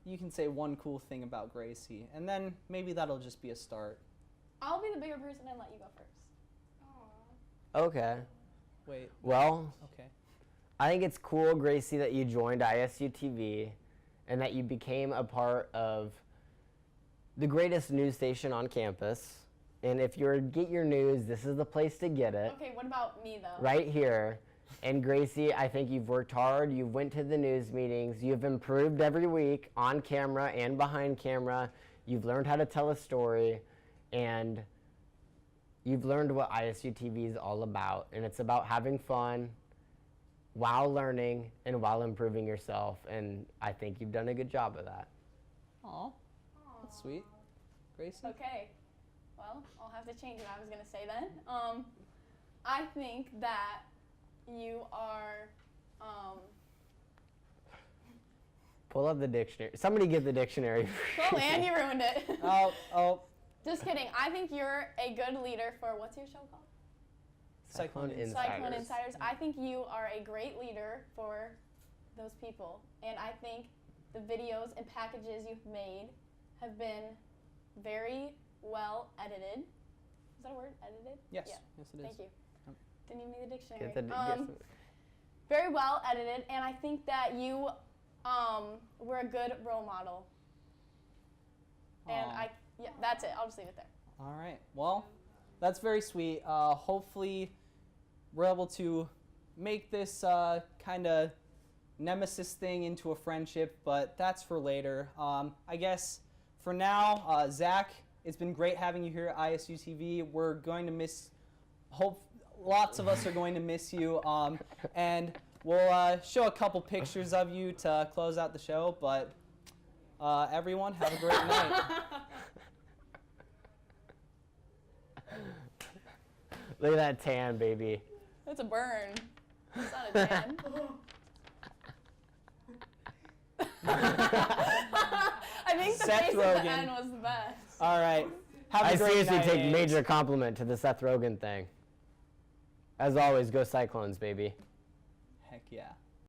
[SPEAKER 1] you can say one cool thing about Gracie. And then maybe that'll just be a start.
[SPEAKER 8] I'll be the bigger person and let you go first.
[SPEAKER 7] Okay.
[SPEAKER 1] Wait.
[SPEAKER 7] Well,
[SPEAKER 1] Okay.
[SPEAKER 7] I think it's cool, Gracie, that you joined ISU TV and that you became a part of the greatest news station on campus. And if you get your news, this is the place to get it.
[SPEAKER 8] Okay, what about me though?
[SPEAKER 7] Right here. And Gracie, I think you've worked hard. You went to the news meetings. You've improved every week on camera and behind camera. You've learned how to tell a story. And you've learned what ISU TV is all about. And it's about having fun while learning and while improving yourself. And I think you've done a good job of that.
[SPEAKER 1] Aw, that's sweet. Gracie?
[SPEAKER 8] Okay. Well, I'll have to change what I was going to say then. I think that you are,
[SPEAKER 7] Pull up the dictionary. Somebody get the dictionary.
[SPEAKER 8] oh, and you ruined it.
[SPEAKER 1] Oh.
[SPEAKER 8] Just kidding. I think you're a good leader for, what's your show called?
[SPEAKER 1] Cyclone Insiders.
[SPEAKER 8] Cyclone Insiders. I think you are a great leader for those people. And I think the videos and packages you've made have been very well edited. Is that a word? Edited?
[SPEAKER 1] Yes.
[SPEAKER 8] Yeah.
[SPEAKER 1] Yes, it is.
[SPEAKER 8] Thank you.
[SPEAKER 1] Yep.
[SPEAKER 8] Didn't even need the dictionary.
[SPEAKER 7] Get the
[SPEAKER 8] Very well edited, and I think that you were a good role model. And
[SPEAKER 1] Aw.
[SPEAKER 8] yeah, that's it. I'll just leave it there.
[SPEAKER 1] All right. Well, that's very sweet. Hopefully, we're able to make this kind of nemesis thing into a friendship, but that's for later. I guess for now, Zach, it's been great having you here at ISU TV. We're going to miss. Lots of us are going to miss you, and we'll show a couple pictures of you to close out the show. But everyone, have a great night.
[SPEAKER 7] Look at that tan, baby.
[SPEAKER 8] That's a burn. It's not a tan. I think the
[SPEAKER 1] Seth
[SPEAKER 8] face
[SPEAKER 1] Rogen.
[SPEAKER 8] at the end was the best.
[SPEAKER 1] All right. Have
[SPEAKER 7] I
[SPEAKER 1] a great
[SPEAKER 7] seriously
[SPEAKER 1] night,
[SPEAKER 7] take
[SPEAKER 1] Ames.
[SPEAKER 7] major compliment to the Seth Rogen thing. As always, go Cyclones, baby.
[SPEAKER 1] Heck yeah.